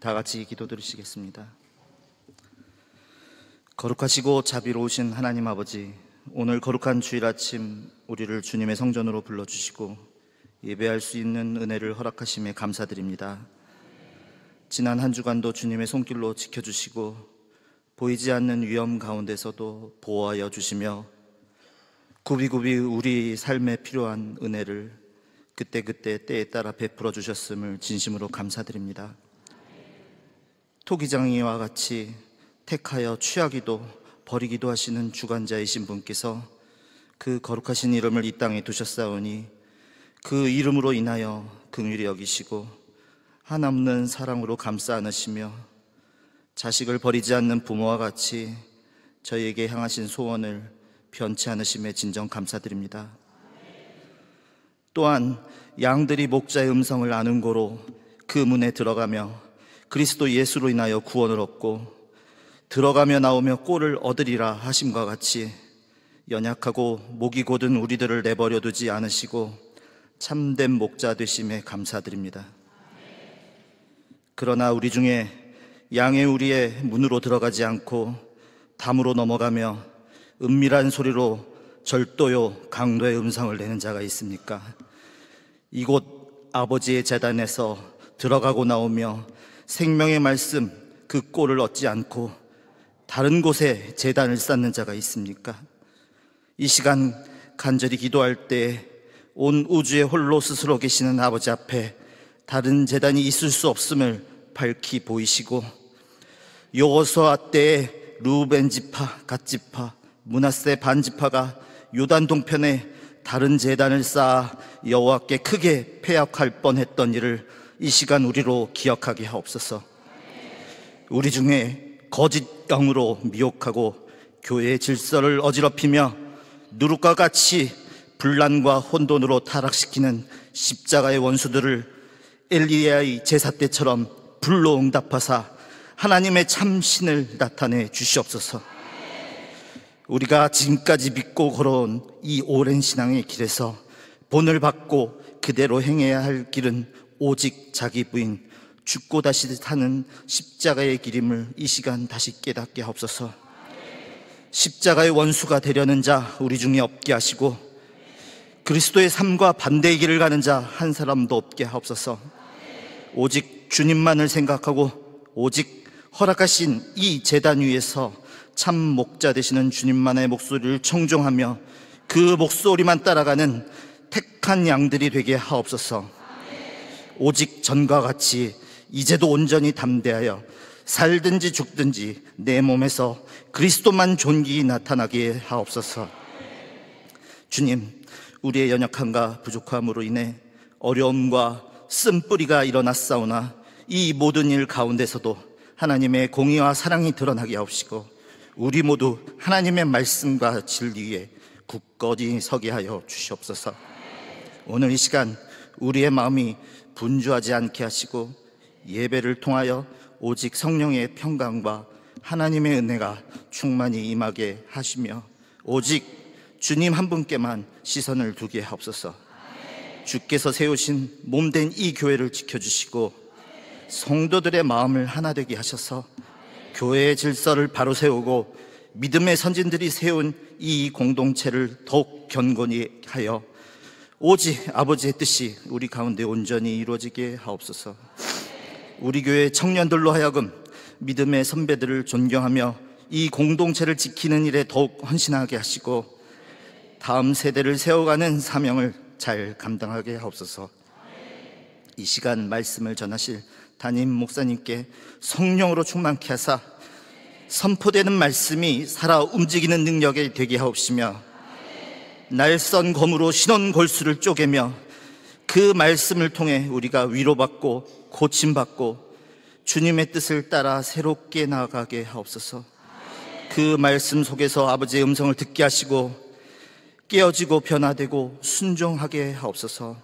다 같이 기도드리시겠습니다. 거룩하시고 자비로우신 하나님 아버지, 오늘 거룩한 주일 아침 우리를 주님의 성전으로 불러주시고 예배할 수 있는 은혜를 허락하심에 감사드립니다. 지난 한 주간도 주님의 손길로 지켜주시고 보이지 않는 위험 가운데서도 보호하여 주시며 굽이굽이 우리 삶에 필요한 은혜를 그때그때 때에 따라 베풀어 주셨음을 진심으로 감사드립니다. 토기장이와 같이 택하여 취하기도 버리기도 하시는 주관자이신 분께서 그 거룩하신 이름을 이 땅에 두셨사오니 그 이름으로 인하여 긍휼히 여기시고 한없는 사랑으로 감싸 안으시며 자식을 버리지 않는 부모와 같이 저희에게 향하신 소원을 변치 않으심에 진정 감사드립니다. 또한 양들이 목자의 음성을 아는 고로 그 문에 들어가며 그리스도 예수로 인하여 구원을 얻고 들어가며 나오며 꼴을 얻으리라 하심과 같이 연약하고 목이 곧은 우리들을 내버려 두지 않으시고 참된 목자 되심에 감사드립니다. 그러나 우리 중에 양의 우리의 문으로 들어가지 않고 담으로 넘어가며 은밀한 소리로 절도요 강도의 음성을 내는 자가 있습니까? 이곳 아버지의 제단에서 들어가고 나오며 생명의 말씀 그 꼴을 얻지 않고 다른 곳에 제단을 쌓는 자가 있습니까? 이 시간 간절히 기도할 때 온 우주에 홀로 스스로 계시는 아버지 앞에 다른 제단이 있을 수 없음을 밝히 보이시고 여호수아 때에 루벤 지파, 갓 지파, 므낫세 반 지파가 요단 동편에 다른 제단을 쌓아 여호와께 크게 패역할 뻔했던 일을 이 시간 우리로 기억하게 하옵소서. 우리 중에 거짓 영으로 미혹하고 교회의 질서를 어지럽히며 누룩과 같이 분란과 혼돈으로 타락시키는 십자가의 원수들을 엘리야의 제사 때처럼 불로 응답하사 하나님의 참신을 나타내 주시옵소서. 우리가 지금까지 믿고 걸어온 이 오랜 신앙의 길에서 본을 받고 그대로 행해야 할 길은 오직 자기 부인 죽고 다시 사는 십자가의 길임을 이 시간 다시 깨닫게 하옵소서. 십자가의 원수가 되려는 자 우리 중에 없게 하시고 그리스도의 삶과 반대의 길을 가는 자 한 사람도 없게 하옵소서. 오직 주님만을 생각하고 오직 허락하신 이 제단 위에서 참 목자 되시는 주님만의 목소리를 청종하며 그 목소리만 따라가는 택한 양들이 되게 하옵소서. 오직 전과 같이 이제도 온전히 담대하여 살든지 죽든지 내 몸에서 그리스도만 존귀히 나타나게 하옵소서. 주님, 우리의 연약함과 부족함으로 인해 어려움과 쓴뿌리가 일어났사오나 이 모든 일 가운데서도 하나님의 공의와 사랑이 드러나게 하옵시고 우리 모두 하나님의 말씀과 진리에 굳건히 서게 하여 주시옵소서. 오늘 이 시간 우리의 마음이 분주하지 않게 하시고 예배를 통하여 오직 성령의 평강과 하나님의 은혜가 충만히 임하게 하시며 오직 주님 한 분께만 시선을 두게 하옵소서. 주께서 세우신 몸된 이 교회를 지켜주시고 성도들의 마음을 하나 되게 하셔서 교회의 질서를 바로 세우고 믿음의 선진들이 세운 이 공동체를 더욱 견고히 하여 오직 아버지의 뜻이 우리 가운데 온전히 이루어지게 하옵소서. 우리 교회 청년들로 하여금 믿음의 선배들을 존경하며 이 공동체를 지키는 일에 더욱 헌신하게 하시고 다음 세대를 세워가는 사명을 잘 감당하게 하옵소서. 이 시간 말씀을 전하실 담임 목사님께 성령으로 충만케 하사 선포되는 말씀이 살아 움직이는 능력이 되게 하옵시며 날선 검으로 신원 골수를 쪼개며 그 말씀을 통해 우리가 위로받고 고침받고 주님의 뜻을 따라 새롭게 나아가게 하옵소서. 그 말씀 속에서 아버지의 음성을 듣게 하시고 깨어지고 변화되고 순종하게 하옵소서.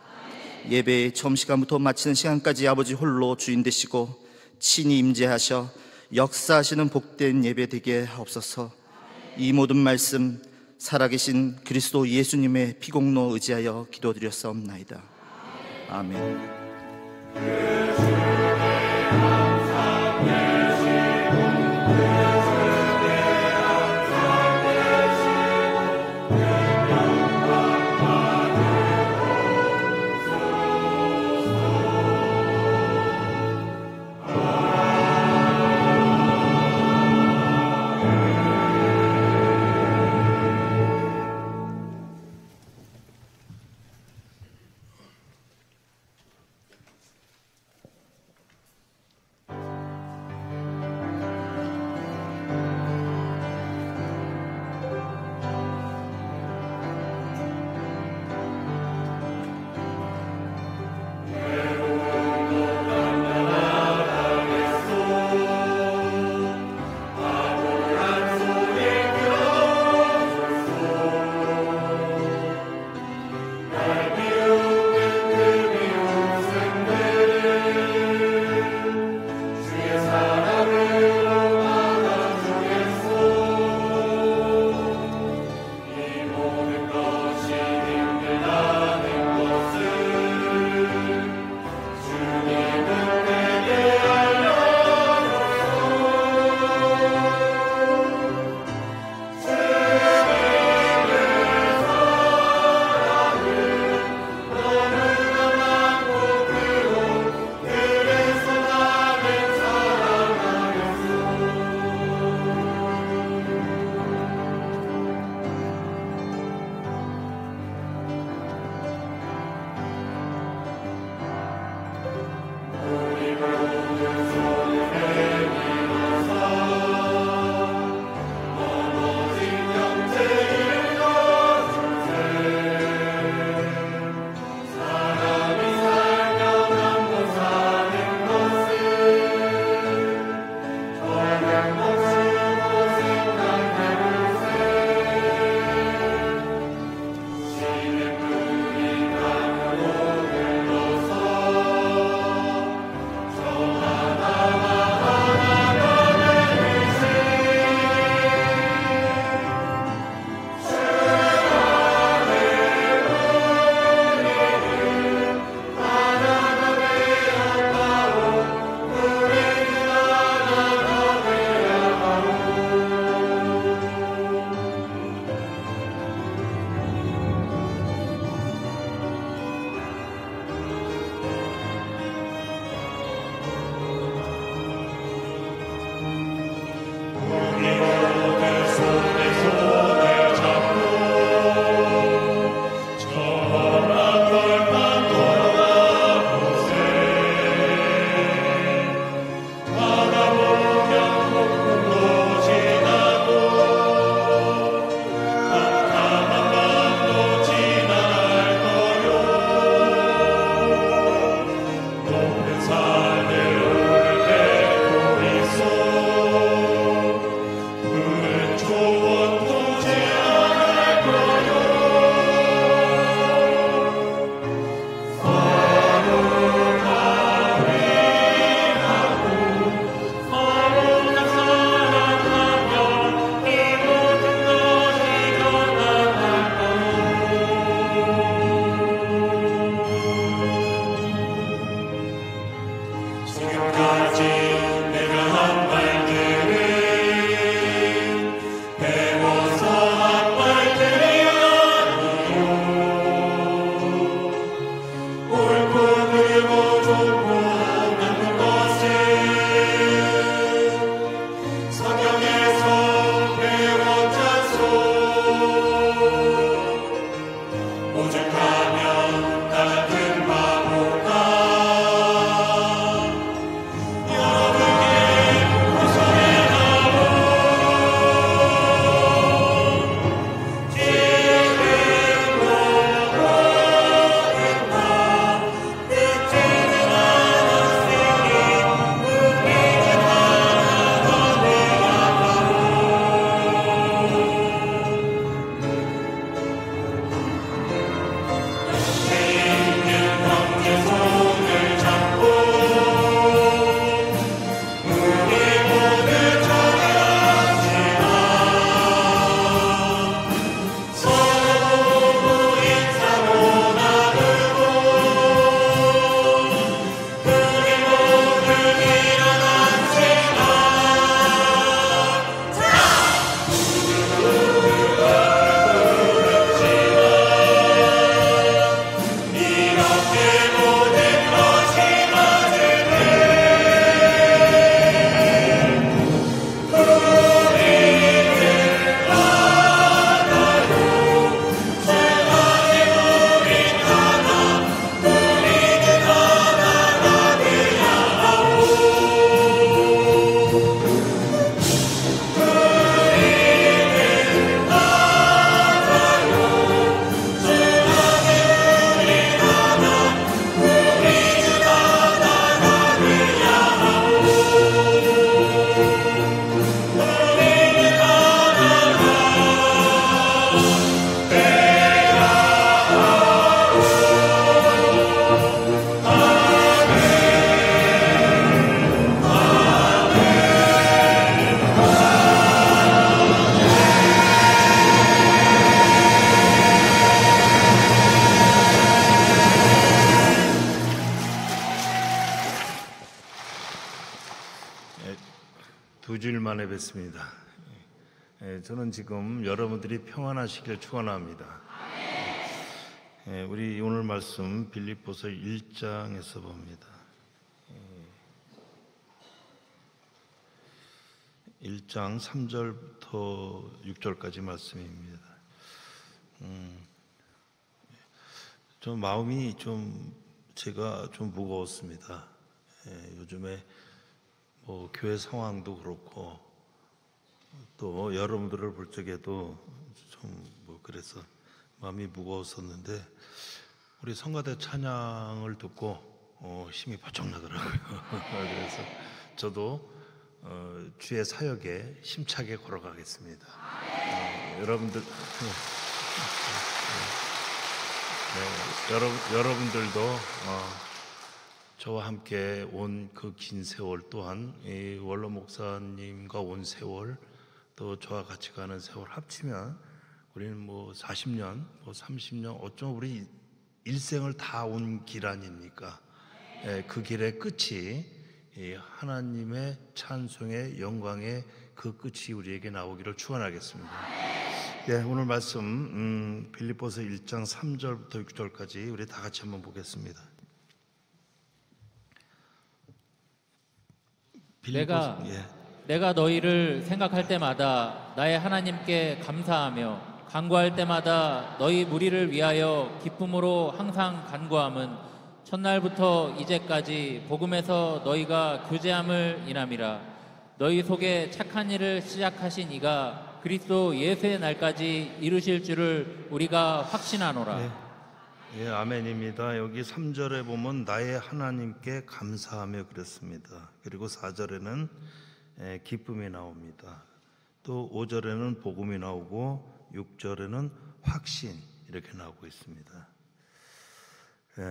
예배의 처음 시간부터 마치는 시간까지 아버지 홀로 주인 되시고 친히 임재하셔 역사하시는 복된 예배 되게 하옵소서. 이 모든 말씀 살아계신 그리스도 예수님의 피공로 의지하여 기도드렸사옵나이다. 아멘. 지금까지 내가 한 말들은 배워서 한 말들이 아니요 옳고 그르고 좋고 나쁜 것을 성경에서 배운 자소 오죽하면 나 같은 바보가 두 주일 만에 뵙습니다. 저는 지금 여러분들이 평안하시길 축원합니다. 우리 오늘 말씀 빌립보서 1장에서 봅니다. 1장 3절부터 6절까지 말씀입니다. 좀 마음이 제가 좀 무거웠습니다. 요즘에 교회 상황도 그렇고 또 여러분들을 볼 적에도 그래서 마음이 무거웠었는데 우리 성가대 찬양을 듣고 힘이 바짝 나더라고요. 그래서 저도 주의 사역에 힘차게 걸어가겠습니다. 여러분들도 저와 함께 온 그 긴 세월 또한 이 원로 목사님과 온 세월 또 저와 같이 가는 세월 합치면 우리는 40년, 30년 어쩜 우리 일생을 다 온 길 아닙니까? 그 길의 끝이 하나님의 찬송의 영광의 그 끝이 우리에게 나오기를 축원하겠습니다. 오늘 말씀 빌립보서 1장 3절부터 6절까지 우리 다 같이 한번 보겠습니다. 내가 너희를 생각할 때마다 나의 하나님께 감사하며 간구할 때마다 너희 무리를 위하여 기쁨으로 항상 간구함은 첫날부터 이제까지 복음에서 너희가 교제함을 인함이라. 너희 속에 착한 일을 시작하신 이가 그리스도 예수의 날까지 이루실 줄을 우리가 확신하노라. 아멘입니다. 여기 3절에 보면 나의 하나님께 감사하며 그랬습니다. 그리고 4절에는 기쁨이 나옵니다. 또 5절에는 복음이 나오고 6절에는 확신 이렇게 나오고 있습니다.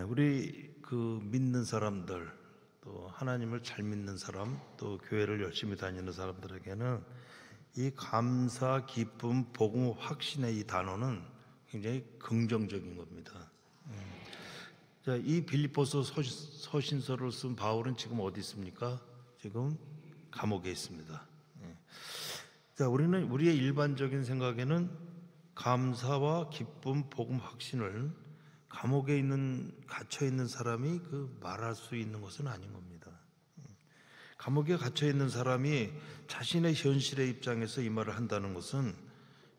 우리 믿는 사람들 또 하나님을 잘 믿는 사람 또 교회를 열심히 다니는 사람들에게는 이 감사, 기쁨, 복음, 확신의 이 단어는 굉장히 긍정적인 겁니다. 자, 이 빌립보서 서신서를 쓴 바울은 지금 어디 있습니까? 지금 감옥에 있습니다. 자, 우리는 우리의 일반적인 생각에는 감사와 기쁨, 복음, 확신을 감옥에 갇혀 있는 사람이 말할 수 있는 것은 아닌 겁니다. 감옥에 갇혀 있는 사람이 자신의 현실의 입장에서 이 말을 한다는 것은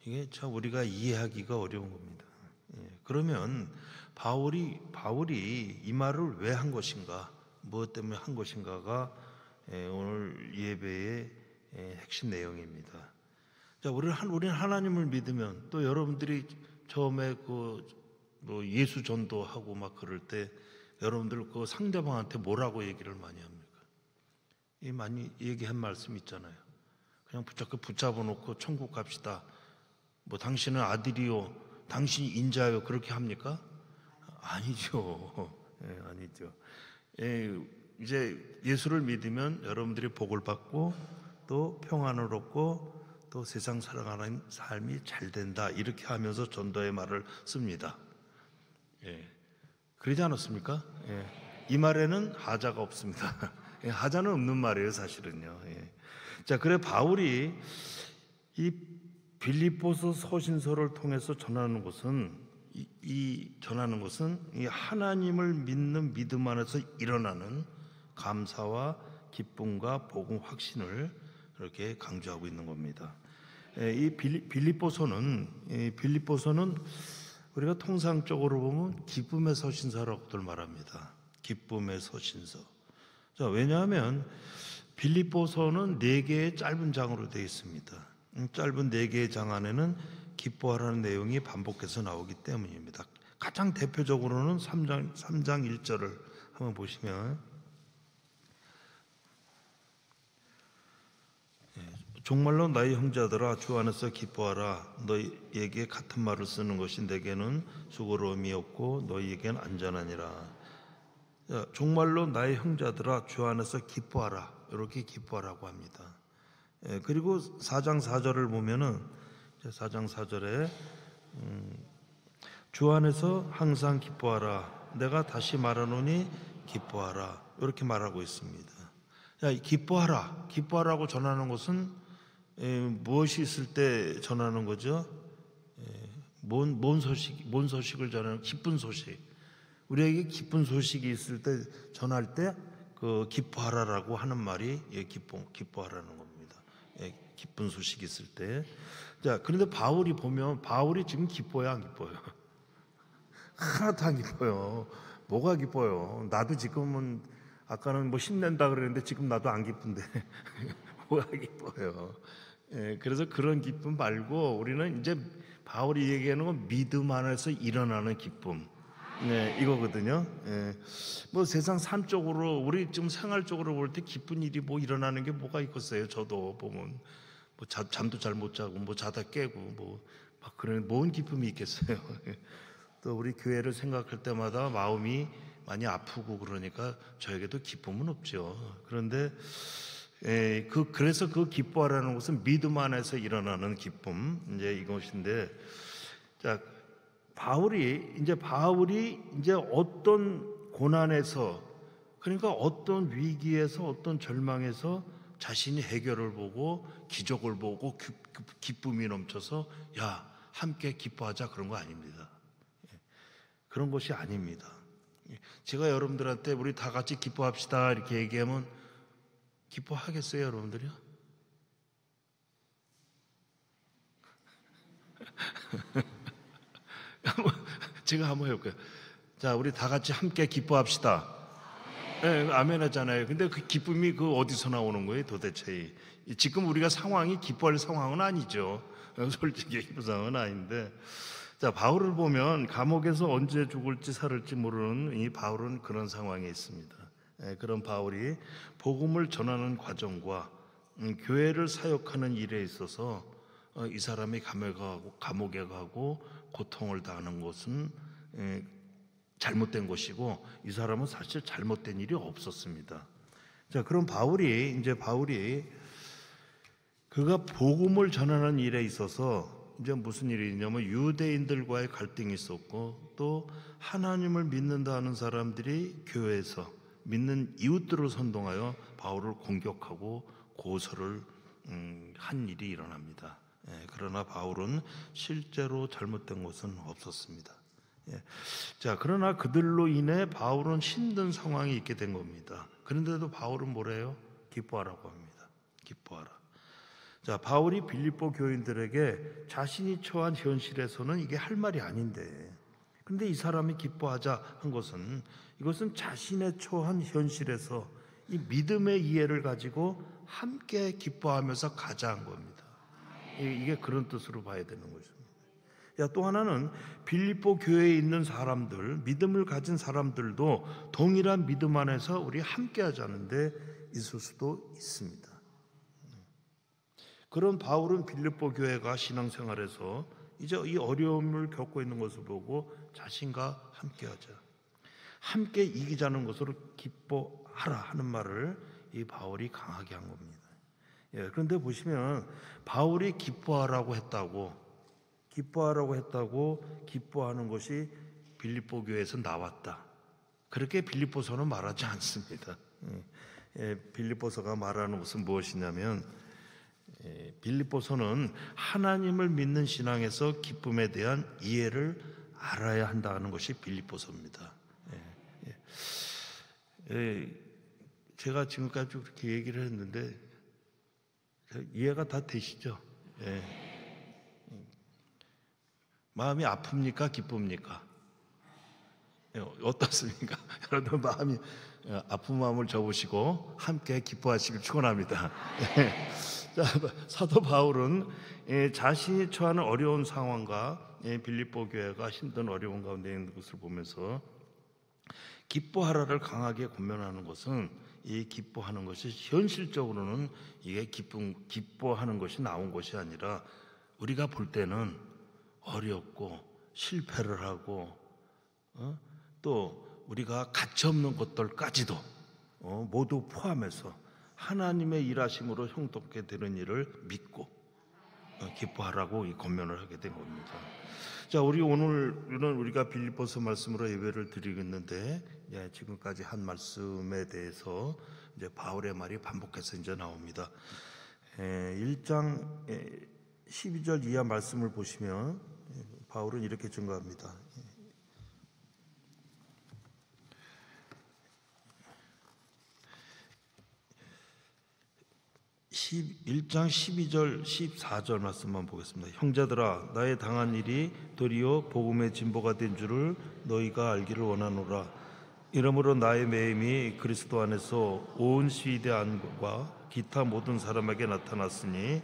이게 참 우리가 이해하기가 어려운 겁니다. 그러면 바울이 이 말을 왜 한 것인가, 무엇 때문에 한 것인가가 오늘 예배의 핵심 내용입니다. 자, 우리는 하나님을 믿으면, 또 여러분들이 처음에 뭐 예수 전도하고 막 그럴 때 여러분들 상대방한테 뭐라고 얘기를 많이 합니까? 많이 얘기한 말씀 있잖아요. 그냥 붙잡아 놓고 천국 갑시다. 뭐 당신은 아들이요, 당신이 인자요, 그렇게 합니까? 아니죠. 아니죠. 이제 예수를 믿으면 여러분들이 복을 받고 또 평안을 얻고 또 세상 살아가는 삶이 잘 된다, 이렇게 하면서 전도의 말을 씁니다. 그러지 않았습니까? 이 말에는 하자가 없습니다. 하자는 없는 말이에요, 사실은요. 자, 그래 바울이 이 빌립보서 서신서를 통해서 전하는 것은 이 하나님을 믿는 믿음 안에서 일어나는 감사와 기쁨과 복음 확신을 이렇게 강조하고 있는 겁니다. 이 빌립보서는 우리가 통상적으로 보면 기쁨의 서신서라고들 말합니다. 기쁨의 서신서. 자, 왜냐하면 빌립보서는 4개의 짧은 장으로 되어 있습니다. 짧은 4개의 장 안에는 기뻐하라는 내용이 반복해서 나오기 때문입니다. 가장 대표적으로는 3장 1절을 한번 보시면, 정말로 나의 형제들아 주 안에서 기뻐하라. 너희에게 같은 말을 쓰는 것이 내게는 수고로움이 없고 너희에게는 안전하니라. 정말로 나의 형제들아 주 안에서 기뻐하라. 이렇게 기뻐하라고 합니다. 그리고 4장 4절을 보면은 4장 4절에 주 안에서 항상 기뻐하라. 내가 다시 말하노니 기뻐하라. 이렇게 말하고 있습니다. 기뻐하라고 전하는 것은 무엇이 있을 때 전하는 거죠? 뭔 소식을 전하는, 기쁜 소식. 우리에게 기쁜 소식이 있을 때 전할 때 기뻐하라라고 하는 말이 기뻐하라는 겁니다. 기쁜 소식이 있을 때. 자, 그런데 바울이 지금 기뻐요, 안 기뻐요? 하나도 안 기뻐요. 뭐가 기뻐요? 나도 지금은, 아까는 뭐 힘낸다 그랬는데 지금 나도 안 기쁜데 뭐가 기뻐요? 그래서 그런 기쁨 말고 우리는 이제 바울이 얘기하는 건 믿음 안에서 일어나는 기쁨, 이거거든요. 뭐 세상 삶적으로, 우리 지금 생활적으로 볼 때 기쁜 일이 뭐 일어나는 게 뭐가 있겠어요? 저도 보면 뭐 잠도 잘 못 자고 뭐 자다 깨고 뭐 막 그런 뭔 기쁨이 있겠어요? 또 우리 교회를 생각할 때마다 마음이 많이 아프고 그러니까 저에게도 기쁨은 없죠. 그런데 그래서 기뻐하라는 것은 믿음 안에서 일어나는 기쁨, 이제 이것인데, 자, 바울이 이제 어떤 고난에서, 그러니까 어떤 위기에서, 어떤 절망에서 자신이 해결을 보고 기적을 보고 기쁨이 넘쳐서 야, 함께 기뻐하자, 그런 거 아닙니다. 그런 것이 아닙니다. 제가 여러분들한테 우리 다 같이 기뻐합시다 이렇게 얘기하면 기뻐하겠어요, 여러분들이요? 제가 한번 해볼게요. 자, 우리 다 같이 함께 기뻐합시다. 네, 아멘 하잖아요. 근데 그 기쁨이 어디서 나오는 거예요, 도대체? 지금 우리가 상황이 기뻐할 상황은 아니죠. 솔직히 기쁜 상황은 아닌데. 자, 바울을 보면 감옥에서 언제 죽을지 살을지 모르는 이 바울은 그런 상황에 있습니다. 그런 바울이 복음을 전하는 과정과 교회를 사역하는 일에 있어서 이 사람이 감옥에 가고 고통을 당하는 것은 잘못된 것이고, 이 사람은 사실 잘못된 일이 없었습니다. 자, 그럼 바울이 그가 복음을 전하는 일에 있어서 이제 무슨 일이 있냐면 유대인들과의 갈등이 있었고 또 하나님을 믿는다 하는 사람들이 교회에서 믿는 이웃들을 선동하여 바울을 공격하고 고소를 한 일이 일어납니다. 그러나 바울은 실제로 잘못된 것은 없었습니다. 자, 그러나 그들로 인해 바울은 힘든 상황이 있게 된 겁니다. 그런데도 바울은 뭐래요? 기뻐하라고 합니다. 기뻐하라. 자, 바울이 빌립보 교인들에게 자신이 처한 현실에서는 이게 할 말이 아닌데, 그런데 이 사람이 기뻐하자 한 것은 이것은 자신의 처한 현실에서 이 믿음의 이해를 가지고 함께 기뻐하면서 가자 한 겁니다. 이게 그런 뜻으로 봐야 되는 것입니다. 또 하나는 빌립보 교회에 있는 사람들, 믿음을 가진 사람들도 동일한 믿음 안에서 우리 함께 하자는데 있을 수도 있습니다. 그런 바울은 빌립보 교회가 신앙생활에서 이제 이 어려움을 겪고 있는 것을 보고 자신과 함께 하자, 함께 이기자는 것으로 기뻐하라 하는 말을 이 바울이 강하게 한 겁니다. 그런데 보시면 바울이 기뻐하라고 했다고 기뻐하는 것이 빌립보 교회에서 나왔다, 그렇게 빌립보서는 말하지 않습니다. 빌립보서가 말하는 것은 무엇이냐면 빌립보서는 하나님을 믿는 신앙에서 기쁨에 대한 이해를 알아야 한다는 것이 빌립보서입니다. 제가 지금까지 그렇게 얘기를 했는데 이해가 다 되시죠? 마음이 아픕니까? 기쁩니까? 어떻습니까? 여러분 마음이 아픈 마음을 접으시고 함께 기뻐하시길 축원합니다. 자, 사도 바울은 자신이 처하는 어려운 상황과 빌립보 교회가 힘든 어려운 가운데 있는 것을 보면서 기뻐하라를 강하게 권면하는 것은 이 기뻐하는 것이 현실적으로는 이게 기뻐하는 것이 나온 것이 아니라 우리가 볼 때는 어렵고 실패를 하고 또 우리가 가치없는 것들까지도 모두 포함해서 하나님의 일하심으로 형통케 되는 일을 믿고 기뻐하라고 이 권면을 하게 된 겁니다. 자, 우리 오늘은 우리가 빌립보서 말씀으로 예배를 드리겠는데 지금까지 한 말씀에 대해서 이제 바울의 말이 반복해서 이제 나옵니다. 1장 12절 이하 말씀을 보시면 바울은 이렇게 증거합니다. 1장 12절 14절 말씀만 보겠습니다. 형제들아, 나의 당한 일이 도리어 복음의 진보가 된 줄을 너희가 알기를 원하노라. 이러므로 나의 매임이 그리스도 안에서 온 시대 안과 기타 모든 사람에게 나타났으니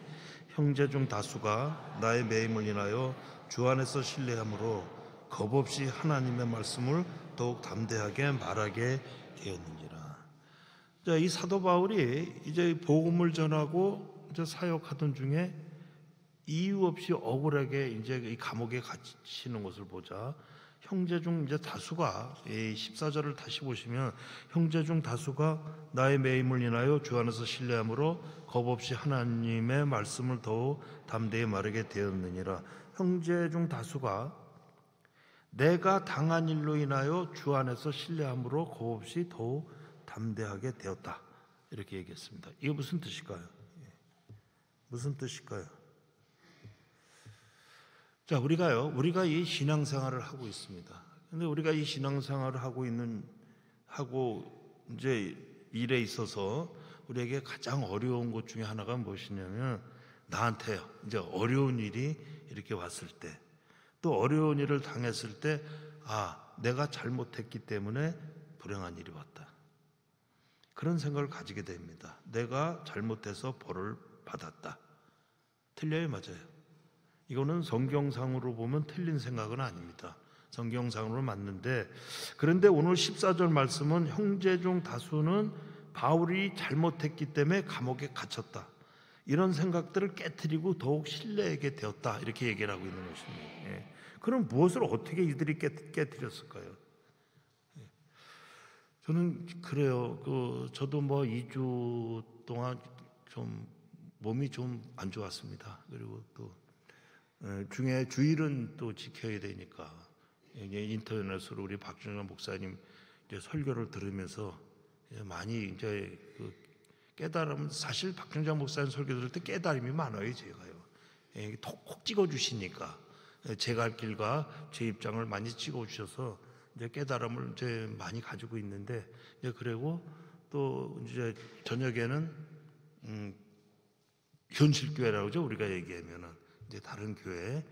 형제 중 다수가 나의 매임을 인하여 주 안에서 신뢰함으로 겁없이 하나님의 말씀을 더욱 담대하게 말하게 되었느니라. 자, 이 사도 바울이 이제 복음을 전하고 이제 사역하던 중에 이유 없이 억울하게 이제 이 감옥에 갇히는 것을 보자 형제 중 이제 다수가 14절을 다시 보시면 형제 중 다수가 나의 매임을 인하여 주 안에서 신뢰함으로 겁없이 하나님의 말씀을 더욱 담대히 말하게 되었느니라. 형제 중 다수가 내가 당한 일로 인하여 주 안에서 신뢰함으로 겁없이 더욱 담대하게 되었다, 이렇게 얘기했습니다. 이게 무슨 뜻일까요? 무슨 뜻일까요? 자, 우리가 이 신앙생활을 하고 있습니다. 근데 우리가 이 신앙생활을 하고 이제 일에 있어서 우리에게 가장 어려운 것 중에 하나가 무엇이냐면 나한테 이제 어려운 일이 이렇게 왔을 때, 또 어려운 일을 당했을 때, 내가 잘못했기 때문에 불행한 일이 왔다, 그런 생각을 가지게 됩니다. 내가 잘못해서 벌을 받았다. 틀려요, 맞아요? 이거는 성경상으로 보면 틀린 생각은 아닙니다. 성경상으로 맞는데, 그런데 오늘 14절 말씀은 형제 중 다수는 바울이 잘못했기 때문에 감옥에 갇혔다, 이런 생각들을 깨트리고 더욱 신뢰하게 되었다, 이렇게 얘기를 하고 있는 것입니다. 그럼 무엇을 어떻게 이들이 깨트렸을까요? 저는 그래요. 저도 2주 동안 좀 몸이 좀 안 좋았습니다. 그리고 또 중에 주일은 또 지켜야 되니까 인터넷으로 우리 박준영 목사님 이제 설교를 들으면서 많이 이제 그 깨달음, 사실 박준영 목사님 설교 들을 때 깨달음이 많아요. 제가요. 콕 찍어 주시니까 제가 할 길과 제 입장을 많이 찍어 주셔서 이제 깨달음을 이제 많이 가지고 있는데, 이제 그리고 또 이제 저녁에는 현실교회라고 하죠. 우리가 얘기하면은 이제 다른 교회,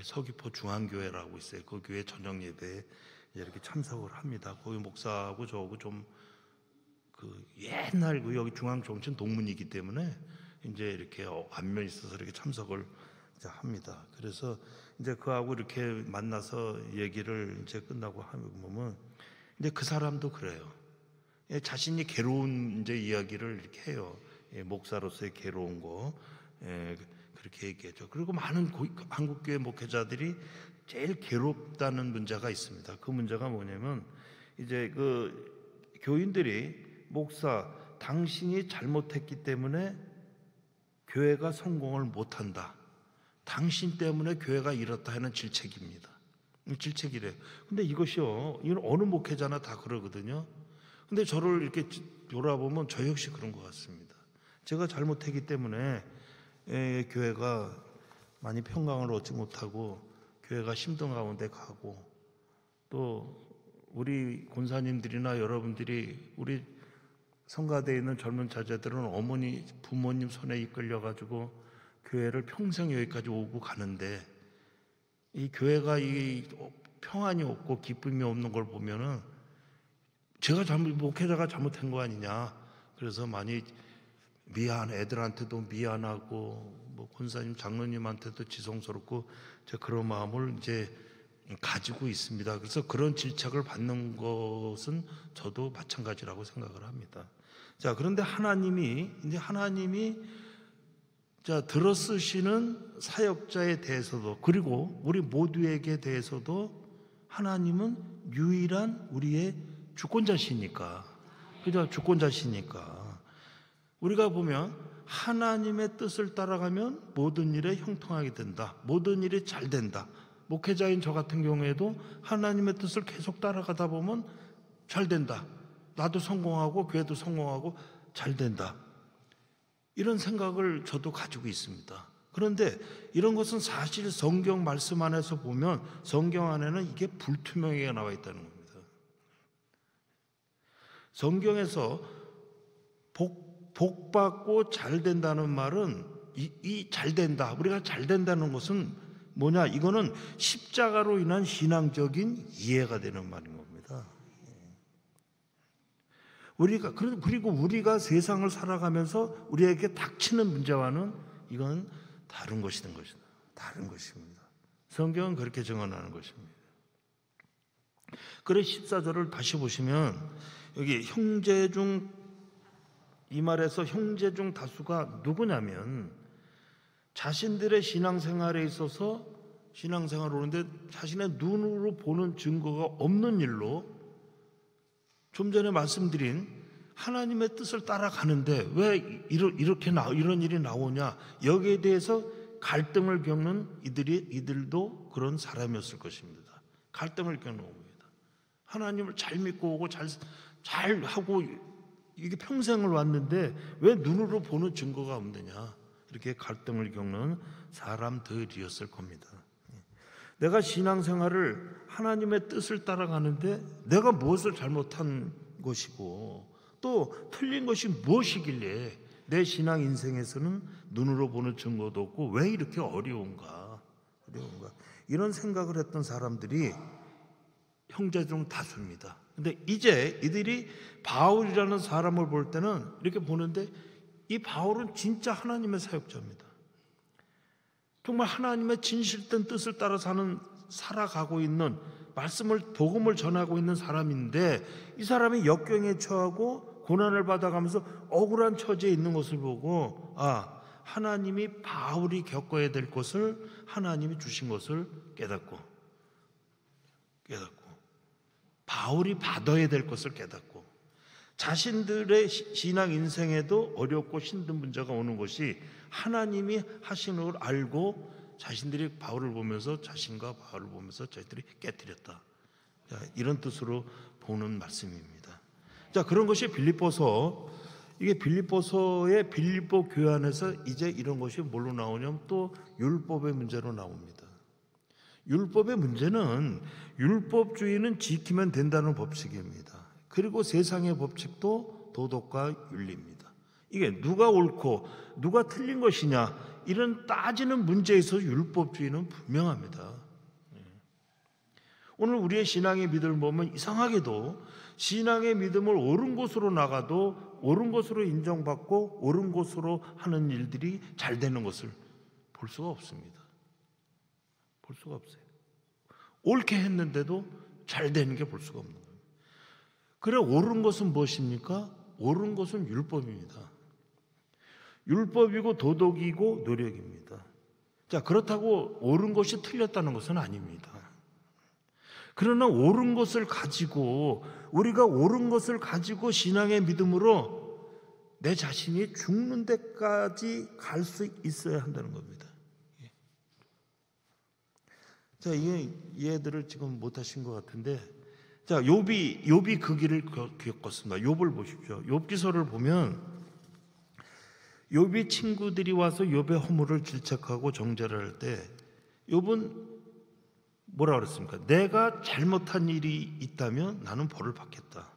서귀포 중앙교회라고 있어요. 그 교회 저녁 예배에 이렇게 참석을 합니다. 거기 목사하고 저하고 좀 그 옛날 그 여기 중앙정신 동문이기 때문에 이제 이렇게 안면이 있어서 이렇게 참석을 이제 합니다. 그래서 이제 그하고 이렇게 만나서 얘기를 이제 끝나고 하면 이제 그 사람도 그래요. 자신이 괴로운 이제 이야기를 이렇게 해요. 목사로서의 괴로운 거 그렇게 얘기하죠. 그리고 많은 한국교회 목회자들이 제일 괴롭다는 문제가 있습니다. 그 문제가 뭐냐면 이제 그 교인들이 목사, 당신이 잘못했기 때문에 교회가 성공을 못한다. 당신 때문에 교회가 이렇다 하는 질책입니다. 질책이래요. 근데 이것이요, 이건 어느 목회자나 다 그러거든요. 근데 저를 이렇게 돌아보면 저 역시 그런 것 같습니다. 제가 잘못했기 때문에 교회가 많이 평강을 얻지 못하고 교회가 힘든 가운데 가고, 또 우리 권사님들이나 여러분들이 우리 성가대에 있는 젊은 자제들은 어머니, 부모님 손에 이끌려가지고 교회를 평생 여기까지 오고 가는데, 이 교회가 이 평안이 없고 기쁨이 없는 걸 보면은 제가 목회자가 잘못한 거 아니냐. 그래서 많이 애들한테도 미안하고, 뭐 권사님, 장로님한테도 지성스럽고, 제가 그런 마음을 이제 가지고 있습니다. 그래서 그런 질책을 받는 것은 저도 마찬가지라고 생각을 합니다. 자, 그런데 하나님이 자, 들어쓰시는 사역자에 대해서도, 그리고 우리 모두에게 대해서도 하나님은 유일한 우리의 주권자시니까, 그죠? 주권자시니까 우리가 보면 하나님의 뜻을 따라가면 모든 일에 형통하게 된다. 모든 일이 잘 된다. 목회자인 저 같은 경우에도 하나님의 뜻을 계속 따라가다 보면 잘 된다. 나도 성공하고 교회도 성공하고 잘 된다. 이런 생각을 저도 가지고 있습니다. 그런데 이런 것은 사실 성경 말씀 안에서 보면 성경 안에는 이게 불투명하게 나와 있다는 겁니다. 성경에서 복 받고 잘 된다는 말은 이 잘 된다, 우리가 잘 된다는 것은 뭐냐? 이거는 십자가로 인한 신앙적인 이해가 되는 말인 겁니다. 그리고 우리가 세상을 살아가면서 우리에게 닥치는 문제와는 이건 다른 것이든 것이다. 다른 것입니다. 성경은 그렇게 증언하는 것입니다. 그래 14절을 다시 보시면 여기 형제 중, 이 말에서 형제 중 다수가 누구냐면 자신들의 신앙생활에 있어서 신앙생활을 오는데 자신의 눈으로 보는 증거가 없는 일로, 좀 전에 말씀드린 하나님의 뜻을 따라가는데 왜 이런 일이 나오냐, 여기에 대해서 갈등을 겪는 이들도 그런 사람이었을 것입니다. 갈등을 겪는 겁니다. 하나님을 잘 믿고 오고 잘 하고 이게 평생을 왔는데 왜 눈으로 보는 증거가 없느냐, 이렇게 갈등을 겪는 사람들이었을 겁니다. 내가 신앙생활을 하나님의 뜻을 따라가는데 내가 무엇을 잘못한 것이고 또 틀린 것이 무엇이길래 내 신앙 인생에서는 눈으로 보는 증거도 없고 왜 이렇게 어려운가. 이런 생각을 했던 사람들이 형제 중 다수입니다. 근데 이제 이들이 바울이라는 사람을 볼 때는 이렇게 보는데 이 바울은 진짜 하나님의 사역자입니다. 정말 하나님의 진실된 뜻을 따라 살아가고 있는, 복음을 전하고 있는 사람인데, 이 사람이 역경에 처하고 고난을 받아가면서 억울한 처지에 있는 것을 보고, 하나님이 바울이 겪어야 될 것을 하나님이 주신 것을 깨닫고 바울이 받아야 될 것을 깨닫고, 자신들의 신앙 인생에도 어렵고 힘든 문제가 오는 것이 하나님이 하시는 걸 알고 자신들이 바울을 보면서 자신과 바울을 보면서 저희들이 깨뜨렸다. 자, 이런 뜻으로 보는 말씀입니다. 자, 그런 것이 빌립보서, 이게 빌립보서의 빌립보 교회 안에서 이제 이런 것이 뭘로 나오냐면 또 율법의 문제로 나옵니다. 율법의 문제는 율법주의는 지키면 된다는 법칙입니다. 그리고 세상의 법칙도 도덕과 윤리입니다. 이게 누가 옳고 누가 틀린 것이냐 이런 따지는 문제에서 율법주의는 분명합니다. 오늘 우리의 신앙의 믿음을 보면 이상하게도 신앙의 믿음을 옳은 곳으로 나가도 옳은 것으로 인정받고 옳은 것으로 하는 일들이 잘 되는 것을 볼 수가 없습니다. 볼 수가 없어요. 옳게 했는데도 잘 되는 게 볼 수가 없는 거예요. 그래, 옳은 것은 무엇입니까? 옳은 것은 율법입니다. 율법이고 도덕이고 노력입니다. 자, 그렇다고 옳은 것이 틀렸다는 것은 아닙니다. 그러나 옳은 것을 가지고, 우리가 옳은 것을 가지고 신앙의 믿음으로 내 자신이 죽는 데까지 갈 수 있어야 한다는 겁니다. 자, 이게 이해들을 지금 못하신 것 같은데, 자, 욥이 그 길을 겪었습니다. 욥을 보십시오. 욥기서를 보면 욥이 친구들이 와서 욥의 허물을 질책하고 정죄를 할 때 욥은 뭐라 그랬습니까? 내가 잘못한 일이 있다면 나는 벌을 받겠다.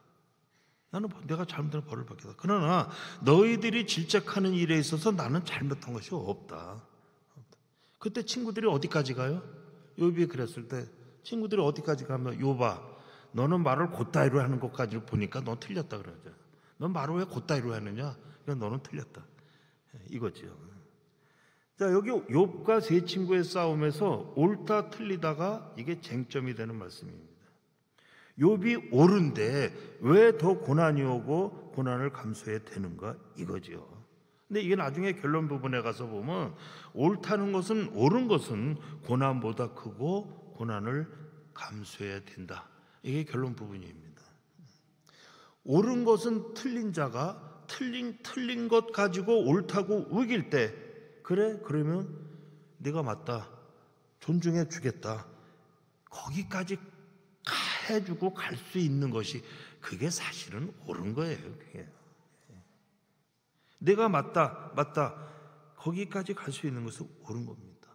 내가 잘못한 벌을 받겠다. 그러나 너희들이 질책하는 일에 있어서 나는 잘못한 것이 없다. 그때 친구들이 어디까지 가요? 욥이 그랬을 때 친구들이 어디까지 가면, 욥아, 너는 말을 곧다이로 하는 것까지 보니까 넌 틀렸다 그러죠. 넌 말을 왜 곧다이로 하느냐? 그러니까 너는 틀렸다. 이거죠. 자, 여기 욥과 세 친구의 싸움에서 옳다 틀리다가 이게 쟁점이 되는 말씀입니다. 욥이 옳은데 왜 더 고난이 오고 고난을 감수해야 되는가 이거죠. 근데 이게 나중에 결론 부분에 가서 보면 옳다는 것은, 옳은 것은 고난보다 크고 고난을 감수해야 된다. 이게 결론 부분입니다. 옳은 것은 틀린 자가 틀린 것 가지고 옳다고 우길 때, 그래? 그러면 네가 맞다. 존중해 주겠다. 거기까지 해주고 갈 수 있는 것이, 그게 사실은 옳은 거예요. 그게. 내가 맞다. 거기까지 갈 수 있는 것은 옳은 겁니다.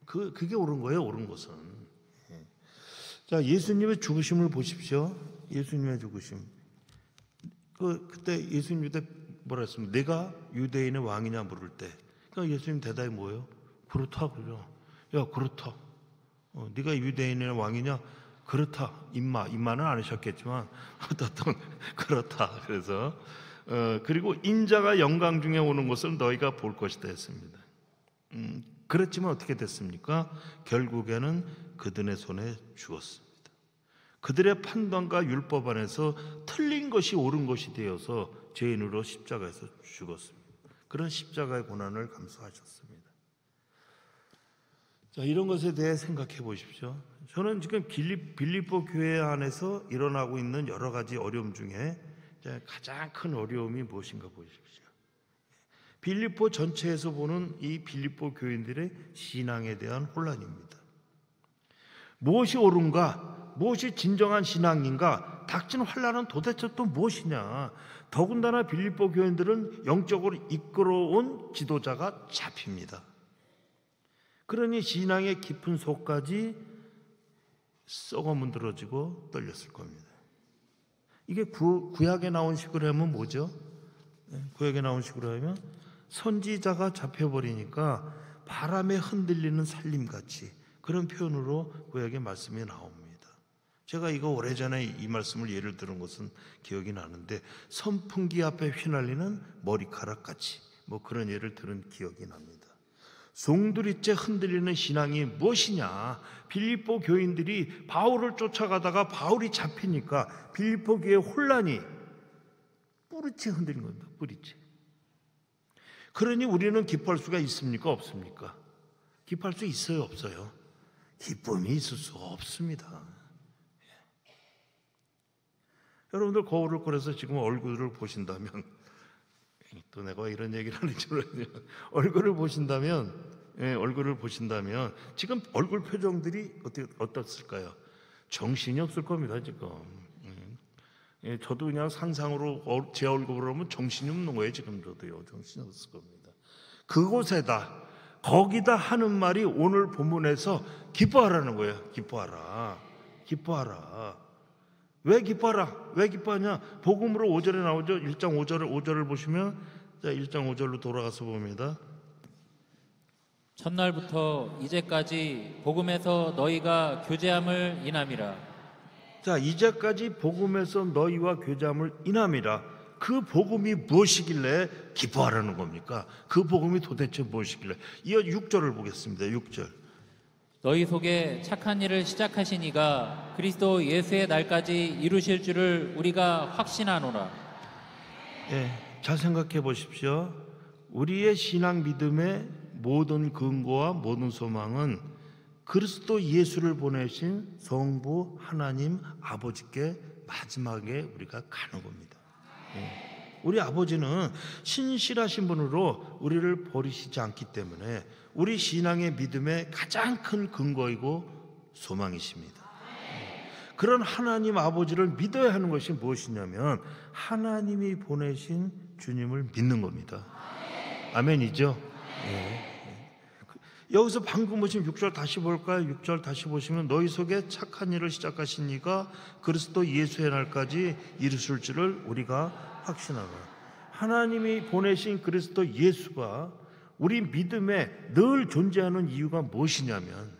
그게 옳은 거예요, 옳은 것은. 자, 예수님의 죽으심을 보십시오. 예수님의 죽으심. 그때 예수님 그때 뭐라 했습니까? 내가 유대인의 왕이냐 물을 때, 그러니까 예수님 대답이 뭐예요? 그렇다 그죠? 야, 그렇다. 네가 유대인의 왕이냐? 그렇다. 임마는 안 하셨겠지만 어떻든 그렇다. 그래서 그리고 인자가 영광 중에 오는 것을 너희가 볼 것이다 했습니다. 그렇지만 어떻게 됐습니까? 결국에는 그들의 손에 죽었습니다. 그들의 판단과 율법 안에서 틀린 것이 옳은 것이 되어서 죄인으로 십자가에서 죽었습니다. 그런 십자가의 고난을 감수하셨습니다. 자, 이런 것에 대해 생각해 보십시오. 저는 지금 빌립보 교회 안에서 일어나고 있는 여러 가지 어려움 중에 가장 큰 어려움이 무엇인가 보십시오. 빌립보 전체에서 보는 이 빌립보 교인들의 신앙에 대한 혼란입니다. 무엇이 옳은가? 무엇이 진정한 신앙인가? 닥친 환란은 도대체 또 무엇이냐? 더군다나 빌립보 교인들은 영적으로 이끌어온 지도자가 잡힙니다. 그러니 신앙의 깊은 속까지 썩어 문드러지고 떨렸을 겁니다. 이게 구약에 나온 식으로 하면 뭐죠? 구약에 나온 식으로 하면 선지자가 잡혀버리니까 바람에 흔들리는 살림같이, 그런 표현으로 구약의 말씀이 나옵니다. 제가 이거 오래전에 이 말씀을 예를 들은 것은 기억이 나는데, 선풍기 앞에 휘날리는 머리카락같이, 뭐 그런 예를 들은 기억이 납니다. 송두리째 흔들리는 신앙이 무엇이냐? 빌립보 교인들이 바울을 쫓아가다가 바울이 잡히니까 빌립보 교회의 혼란이 뿌리째 흔들린 겁니다. 뿌리째. 그러니 우리는 기뻐할 수가 있습니까? 없습니까? 기뻐할 수 있어요? 없어요? 기쁨이 있을 수가 없습니다. 여러분들 거울을 꺼내서 지금 얼굴을 보신다면, 또 내가 이런 얘기를 하는지 모르겠네요. 얼굴을 보신다면 얼굴을 보신다면 지금 얼굴 표정들이 어떻을까요? 정신이 없을 겁니다 지금. 저도 그냥 상상으로 제 얼굴을 보면 정신이 없는 거예요. 지금 저도요. 정신이 없을 겁니다. 그곳에다 거기다 하는 말이 오늘 본문에서 기뻐하라는 거예요. 기뻐하라. 기뻐하라. 왜 기뻐하라? 왜 기뻐하냐? 복음으로 5절에 나오죠. 1장 5절을 보시면, 자 1장 5절로 돌아가서 봅니다. 첫날부터 이제까지 복음에서 너희가 교제함을 인함이라. 자, 이제까지 복음에서 너희와 교제함을 인함이라. 그 복음이 무엇이길래 기뻐하라는 겁니까? 그 복음이 도대체 무엇이길래? 이어 6절을 보겠습니다. 6절. 너희 속에 착한 일을 시작하신 이가 그리스도 예수의 날까지 이루실 줄을 우리가 확신하노라. 잘 생각해 보십시오. 우리의 신앙 믿음의 모든 근거와 모든 소망은 그리스도 예수를 보내신 성부 하나님 아버지께 마지막에 우리가 가는 겁니다. 우리 아버지는 신실하신 분으로 우리를 버리시지 않기 때문에 우리 신앙의 믿음의 가장 큰 근거이고 소망이십니다. 그런 하나님 아버지를 믿어야 하는 것이 무엇이냐면 하나님이 보내신 주님을 믿는 겁니다. 아멘이죠? 여기서 방금 보신 6절 다시 볼까요? 6절 다시 보시면 너희 속에 착한 일을 시작하신 이가 그리스도 예수의 날까지 이루실 줄을 우리가 확신하노라. 하나님이 보내신 그리스도 예수가 우리 믿음에 늘 존재하는 이유가 무엇이냐면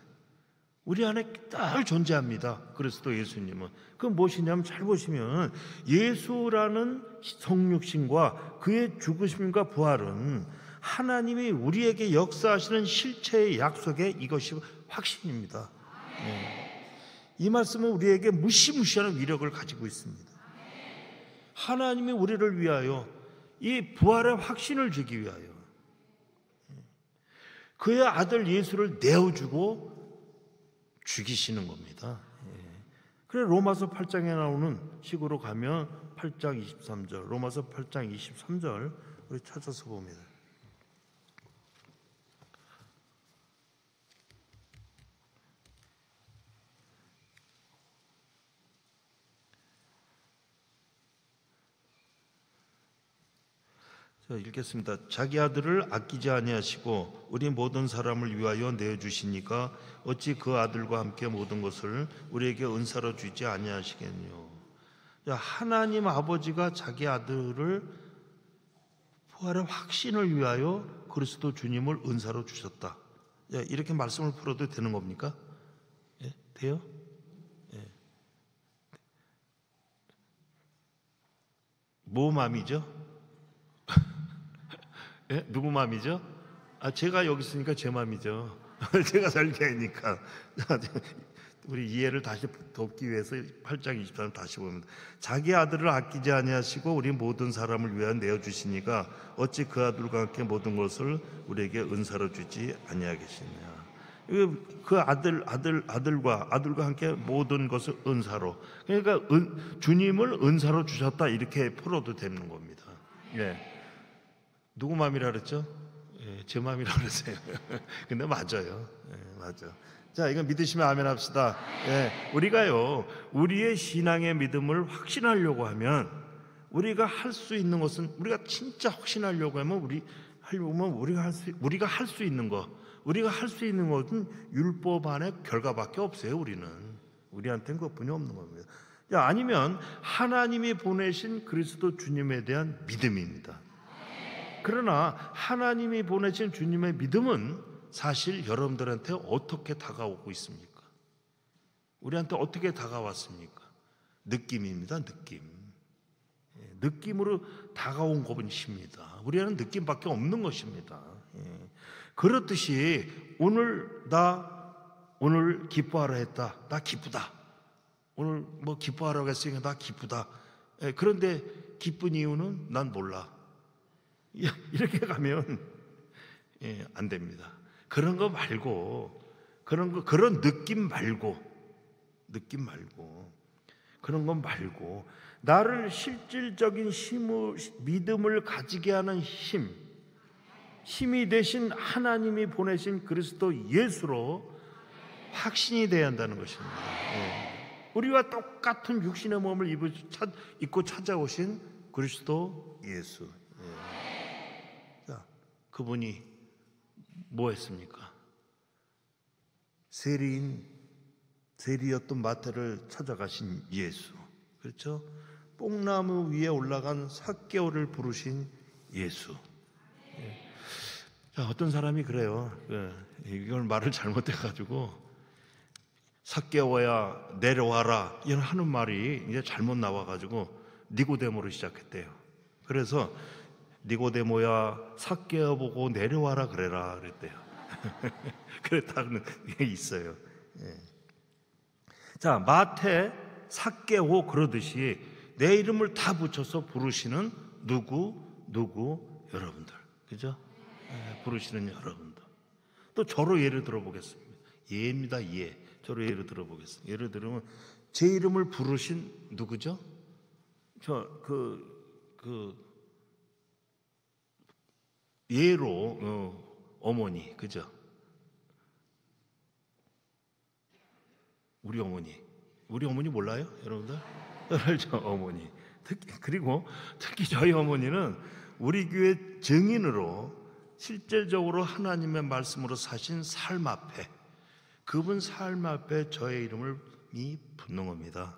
우리 안에 늘 존재합니다. 그리스도 예수님은. 그 무엇이냐면 잘 보시면 예수라는 성육신과 그의 죽으심과 부활은 하나님이 우리에게 역사하시는 실체의 약속에 이것이 확신입니다. 이 말씀은 우리에게 무시무시한 위력을 가지고 있습니다. 하나님이 우리를 위하여 이 부활의 확신을 주기 위하여 그의 아들 예수를 내어주고 죽이시는 겁니다. 그래 로마서 8장에 나오는 식으로 가면 8장 23절 로마서 8장 23절 우리 찾아서 봅니다. 읽겠습니다. 자기 아들을 아끼지 아니하시고 우리 모든 사람을 위하여 내어주시니까 어찌 그 아들과 함께 모든 것을 우리에게 은사로 주지 아니하시겠뇨. 하나님 아버지가 자기 아들을 부활의 확신을 위하여 그리스도 주님을 은사로 주셨다. 이렇게 말씀을 풀어도 되는 겁니까? 돼요? 뭐 마음이죠? 누구 마음이죠? 제가 여기 있으니까 제 마음이죠. 제가 살게하니까 우리 이해를 다시 돕기 위해서 8장 23절 다시 보면 자기 아들을 아끼지 아니하시고 우리 모든 사람을 위하여 내어주시니까 어찌 그 아들과 함께 모든 것을 우리에게 은사로 주지 아니하겠느냐. 그 아들과 함께 모든 것을 은사로, 그러니까 주님을 은사로 주셨다 이렇게 풀어도 되는 겁니다. 누구 마음이라 그랬죠? 제 마음이라 그랬어요. 근데 맞아요. 맞아. 자, 이건 믿으시면 아멘 합시다. 우리가요, 우리의 신앙의 믿음을 확신하려고 하면 우리가 할 수 있는 것은 우리가 진짜 확신하려고 하면 우리가 할 수 있는 것은 율법 안에 결과밖에 없어요. 우리한테는 그것뿐이 없는 겁니다. 아니면 하나님이 보내신 그리스도 주님에 대한 믿음입니다. 그러나 하나님이 보내신 주님의 믿음은 사실 여러분들한테 어떻게 다가오고 있습니까? 우리한테 어떻게 다가왔습니까? 느낌입니다. 느낌으로 다가온 것입니다. 우리는 느낌밖에 없는 것입니다. 그렇듯이 오늘 기뻐하라 했다. 나 기쁘다. 오늘 뭐 기뻐하라고 했으니까 나 기쁘다. 그런데 기쁜 이유는 난 몰라. 이렇게 가면 안 됩니다. 그런 거 말고 그런 느낌 말고 그런 거 말고 나를 실질적인 믿음을 가지게 하는 힘, 힘이 되신 하나님이 보내신 그리스도 예수로 확신이 돼야 한다는 것입니다. 우리와 똑같은 육신의 몸을 입고 찾아오신 그리스도 예수. 자, 그분이 뭐 했습니까? 세리였던 마태를 찾아가신 예수. 그렇죠? 뽕나무 위에 올라간 삭개오를 부르신 예수. 자, 어떤 사람이 그래요. 이걸 말을 잘못해가지고 삭개오야 내려와라 이런 하는 말이 이제 잘못 나와가지고 니고데모로 시작했대요. 그래서 니고데모야 삭개오 보고 내려와라 그래라 그랬대요. 그랬다는 게 있어요. 자, 마태 삭개오 그러듯이 내 이름을 다 붙여서 부르시는 누구 여러분들, 그죠? 부르시는 여러분들. 또 저로 예를 들어보겠습니다. 예입니다. 예. 저로 예를 들어보겠습니다. 예를 들으면 제 이름을 부르신 누구죠? 예로 어머니, 그죠? 우리 어머니 몰라요, 여러분들? 알죠, 어머니. 그리고 특히 저희 어머니는 우리 교회 증인으로 실제적으로 하나님의 말씀으로 사신 삶 앞에, 그분 삶 앞에 저의 이름을 붙는 겁니다.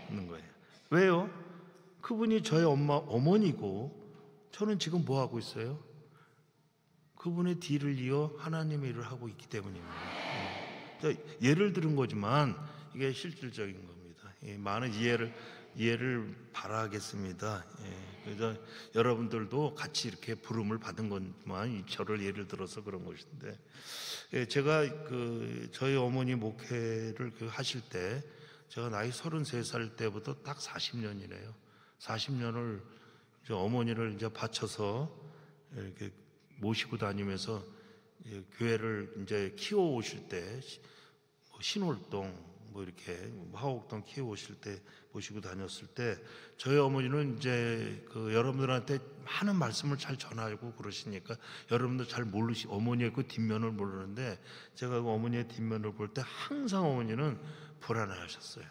붙는 거예요. 왜요? 그분이 저의 어머니고 저는 지금 뭐 하고 있어요? 그분의 뒤를 이어 하나님의 일을 하고 있기 때문입니다. 예를 들은 거지만 이게 실질적인 겁니다. 많은 이해를 바라겠습니다. 그래서 여러분들도 같이 이렇게 부름을 받은 것만 저를 예를 들어서 그런 것인데, 제가 저희 어머니 목회를 하실 때 제가 나이 33살 때부터 딱 40년이네요. 40년을 어머니를 이제 바쳐서 이렇게 모시고 다니면서 교회를 이제 키워 오실 때, 신월동 이렇게 화옥동 키워 오실 때 모시고 다녔을 때, 저희 어머니는 이제 여러분들한테 많은 말씀을 잘 전하고 그러시니까 여러분들 잘 어머니의 그 뒷면을 모르는데, 제가 그 어머니의 뒷면을 볼 때 항상 어머니는 불안해하셨어요.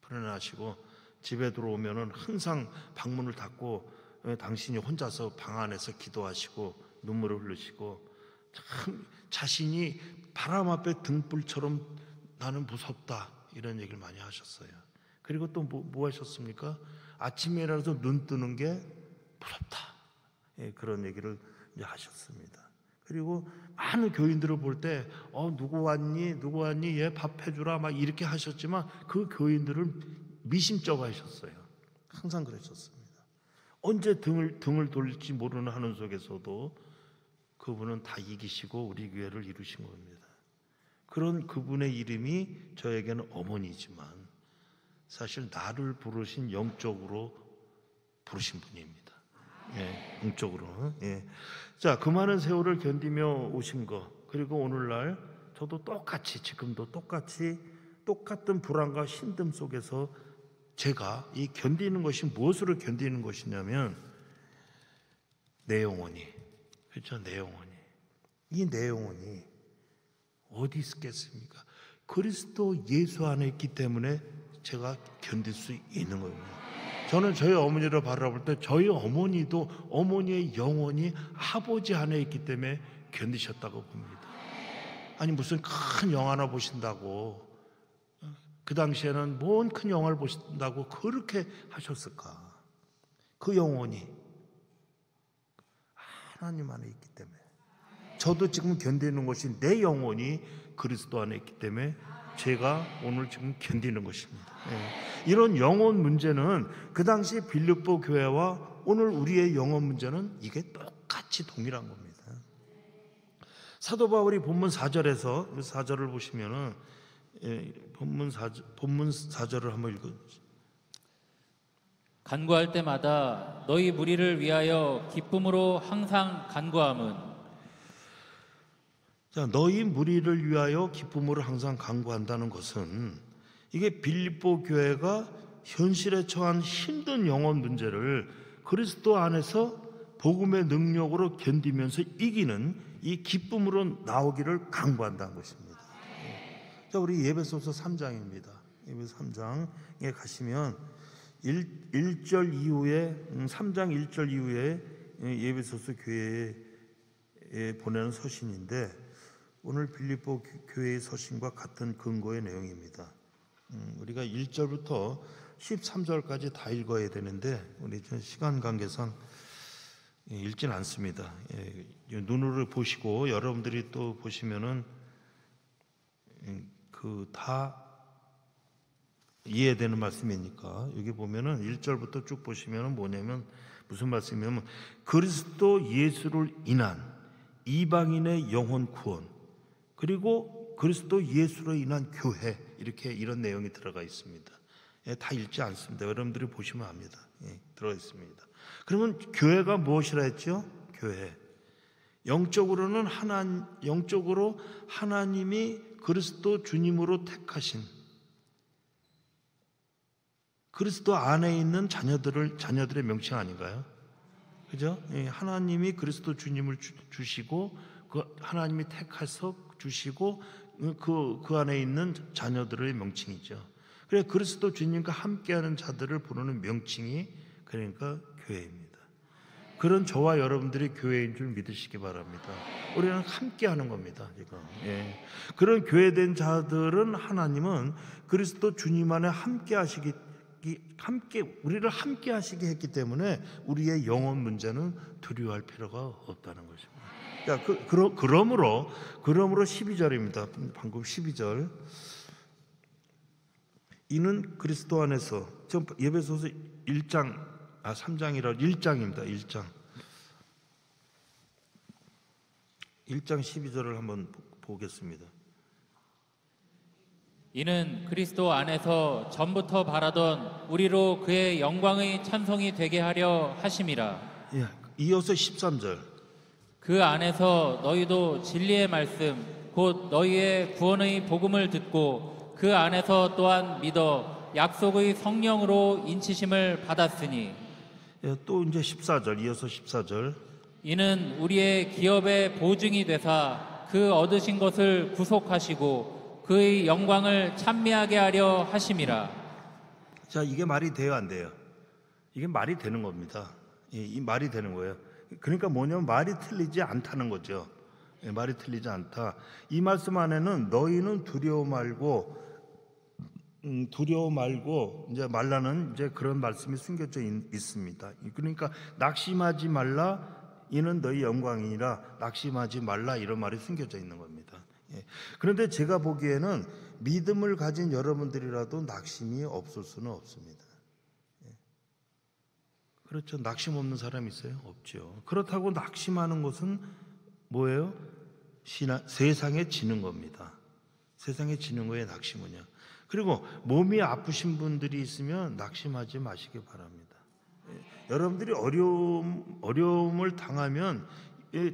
불안해하시고 집에 들어오면은 항상 방문을 닫고 당신이 혼자서 방 안에서 기도하시고 눈물을 흘리시고, 참 자신이 바람 앞에 등불처럼 나는 무섭다 이런 얘기를 많이 하셨어요. 그리고 또 뭐 하셨습니까? 아침에 일어나서 눈 뜨는 게 무섭다, 그런 얘기를 이제 하셨습니다. 그리고 많은 교인들을 볼 때 누구 왔니 얘 밥 해주라 막 이렇게 하셨지만 그 교인들을 미심쩍어 하셨어요. 항상 그러셨습니다. 언제 등을 돌릴지 모르는 하는 속에서도 그분은 다 이기시고 우리 교회를 이루신 겁니다. 그런 그분의 이름이 저에게는 어머니지만 사실 나를 부르신 영적으로 부르신 분입니다. 영적으로. 자, 그 많은 세월을 견디며 오신 것, 그리고 오늘날 저도 지금도 똑같은 불안과 힘듦 속에서 제가 이 견디는 것이 무엇으로 견디는 것이냐면 내 영혼이, 그렇죠? 내 영혼이. 이 내 영혼이 어디 있겠습니까? 그리스도 예수 안에 있기 때문에 제가 견딜 수 있는 겁니다. 저는 저희 어머니를 바라볼 때 저희 어머니의 영혼이 아버지 안에 있기 때문에 견디셨다고 봅니다. 아니 무슨 큰 영화나 보신다고, 그 당시에는 뭔 큰 영화를 보신다고 그렇게 하셨을까? 그 영혼이 하나님 안에 있기 때문에, 저도 지금 견디는 것이 내 영혼이 그리스도 안에 있기 때문에 제가 오늘 지금 견디는 것입니다. 이런 영혼 문제는 그 당시 빌립보 교회와 오늘 우리의 영혼 문제는 이게 똑같이 동일한 겁니다. 사도 바울이 본문 4절에서 4절을 보시면은 본문 4절을 한번 읽어주세요. 간구할 때마다 너희 무리를 위하여 기쁨으로 항상 간구함은, 자, 너희 무리를 위하여 기쁨으로 항상 간구한다는 것은 이게 빌립보 교회가 현실에 처한 힘든 영혼 문제를 그리스도 안에서 복음의 능력으로 견디면서 이기는 이 기쁨으로 나오기를 강구한다는 것입니다. 자, 우리 예배소서 3장입니다. 예배소 3장에 가시면 1절 이후에 3장 1절 이후에 예배소서 교회에 보내는 서신인데 오늘 빌립보 교회의 서신과 같은 근거의 내용입니다. 우리가 1절부터 13절까지 다 읽어야 되는데 우리 시간 관계상 읽진 않습니다. 눈으로 보시고 여러분들이 또 보시면은 그 다 이해되는 말씀이니까 여기 보면은 1절부터 쭉 보시면은 뭐냐면 무슨 말씀이냐면 그리스도 예수를 인한 이방인의 영혼 구원 그리고 그리스도 예수로 인한 교회 이렇게 이런 내용이 들어가 있습니다. 다 읽지 않습니다. 여러분들이 보시면 압니다. 들어가 있습니다. 그러면 교회가 무엇이라 했죠? 교회. 영적으로 하나님이 그리스도 주님으로 택하신 그리스도 안에 있는 자녀들의 명칭 아닌가요? 그죠? 하나님이 그리스도 주님을 주시고 그 하나님이 택해서 주시고 그 안에 있는 자녀들의 명칭이죠. 그래 그리스도 주님과 함께하는 자들을 부르는 명칭이 그러니까 교회입니다. 그런 저와 여러분들이 교회인 줄 믿으시기 바랍니다. 우리는 함께하는 겁니다. 지금. 그런 교회된 자들은 하나님은 그리스도 주님 안에 우리를 함께 하시게 했기 때문에 우리의 영혼 문제는 두려워할 필요가 없다는 것입니다. 자, 그러므로 12절입니다. 방금 12절. 이는 그리스도 안에서 예배소서 3장이라 1장입니다. 1장 12절을 한번 보겠습니다. 이는 그리스도 안에서 전부터 바라던 우리로 그의 영광의 찬송이 되게 하려 하심이라. 이어서 13절. 그 안에서 너희도 진리의 말씀 곧 너희의 구원의 복음을 듣고 그 안에서 또한 믿어 약속의 성령으로 인치심을 받았으니. 또 이제 14절 이어서 14절. 이는 우리의 기업의 보증이 되사 그 얻으신 것을 구속하시고 그의 영광을 찬미하게 하려 하심이라. 자, 이게 말이 돼요, 안 돼요? 이게 말이 되는 겁니다. 이 말이 되는 거예요. 그러니까 뭐냐면 말이 틀리지 않다는 거죠. 말이 틀리지 않다. 이 말씀 안에는 너희는 두려워 말고 이제 말라는 이제 그런 말씀이 숨겨져 있습니다. 그러니까 낙심하지 말라. 이는 너희 영광이니라. 낙심하지 말라. 이런 말이 숨겨져 있는 겁니다. 그런데 제가 보기에는 믿음을 가진 여러분들이라도 낙심이 없을 수는 없습니다. 그렇죠. 낙심 없는 사람 있어요? 없죠. 그렇다고 낙심하는 것은 뭐예요? 세상에 지는 겁니다. 세상에 지는 거예요, 낙심은요. 그리고 몸이 아프신 분들이 있으면 낙심하지 마시기 바랍니다. 여러분들이 어려움을 당하면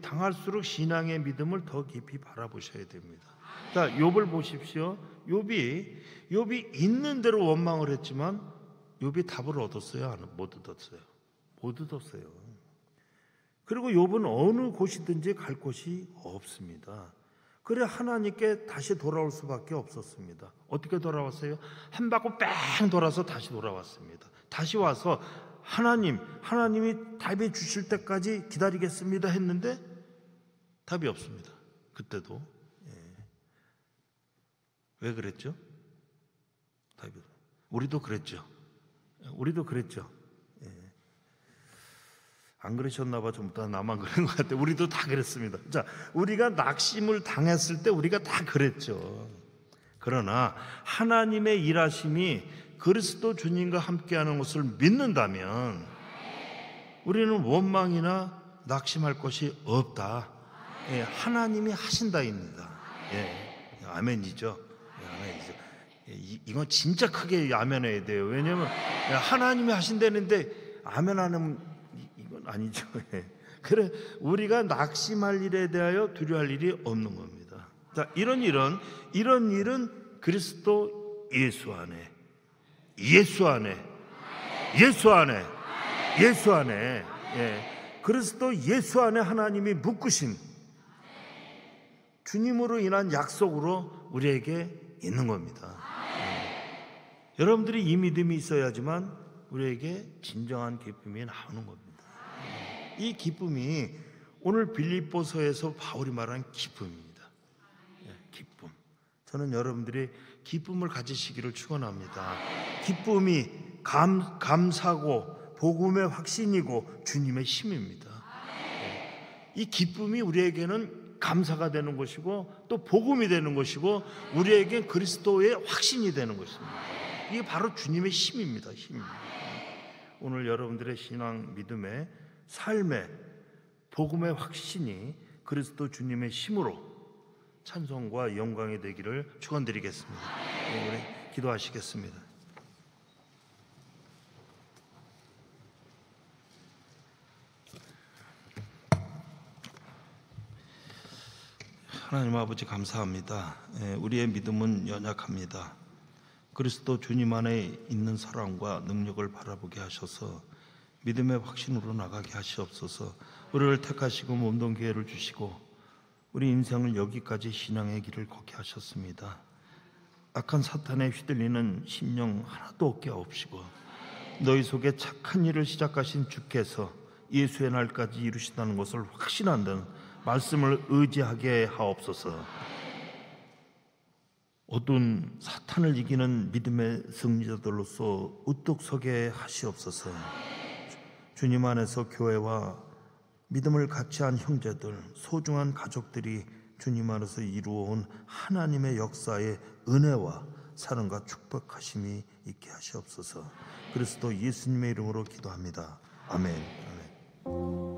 당할수록 신앙의 믿음을 더 깊이 바라보셔야 됩니다. 자, 욥을 보십시오. 욥이 있는 대로 원망을 했지만 욥이 답을 얻었어요? 못 얻었어요? 못 얻었어요. 그리고 욥은 어느 곳이든지 갈 곳이 없습니다. 그래 하나님께 다시 돌아올 수밖에 없었습니다. 어떻게 돌아왔어요? 한 바퀴 뺑 돌아서 다시 돌아왔습니다. 다시 와서 하나님이 답해 주실 때까지 기다리겠습니다 했는데 답이 없습니다. 그때도. 왜 그랬죠? 우리도 그랬죠. 안 그러셨나 봐. 좀 더 나만 그런 것 같아. 우리도 다 그랬습니다. 자, 우리가 낙심을 당했을 때 우리가 다 그랬죠. 그러나 하나님의 일하심이 그리스도 주님과 함께하는 것을 믿는다면 우리는 원망이나 낙심할 것이 없다. 하나님이 하신다입니다. 아멘이죠. 아멘이죠. 이건 진짜 크게 아멘해야 돼요. 왜냐하면 하나님이 하신다는데 아멘 안 하면 이건 아니죠. 그래 우리가 낙심할 일에 대하여 두려워할 일이 없는 겁니다. 자, 이런 일은 그리스도 예수 안에 그리스도 예수 안에 하나님이 묶으신 주님으로 인한 약속으로 우리에게 있는 겁니다. 여러분들이 이 믿음이 있어야지만 우리에게 진정한 기쁨이 나오는 겁니다. 이 기쁨이 오늘 빌립보서에서 바울이 말하는 기쁨입니다. 기쁨. 저는 여러분들이 기쁨을 가지시기를 축원합니다. 기쁨이 감사고 복음의 확신이고 주님의 힘입니다. 이 기쁨이 우리에게는 감사가 되는 것이고 또 복음이 되는 것이고 우리에겐 그리스도의 확신이 되는 것입니다. 이게 바로 주님의 힘입니다. 힘. 오늘 여러분들의 신앙 믿음의 삶의 복음의 확신이 그리스도 주님의 힘으로 찬송과 영광이 되기를 축원드리겠습니다. 우리 기도하시겠습니다. 하나님 아버지 감사합니다. 우리의 믿음은 연약합니다. 그리스도 주님 안에 있는 사랑과 능력을 바라보게 하셔서 믿음의 확신으로 나가게 하시옵소서. 우리를 택하시고 몸동 기회를 주시고 우리 인생을 여기까지 신앙의 길을 걷게 하셨습니다. 악한 사탄에 휘둘리는 심령 하나도 없게 하옵시고 너희 속에 착한 일을 시작하신 주께서 예수의 날까지 이루신다는 것을 확신한다는 말씀을 의지하게 하옵소서. 어두운 사탄을 이기는 믿음의 승리자들로서 우뚝 서게 하시옵소서. 주님 안에서 교회와 믿음을 같이 한 형제들, 소중한 가족들이 주님 안에서 이루어온 하나님의 역사의 은혜와 사랑과 축복하심이 있게 하시옵소서. 그리스도 예수님의 이름으로 기도합니다. 아멘. 아멘.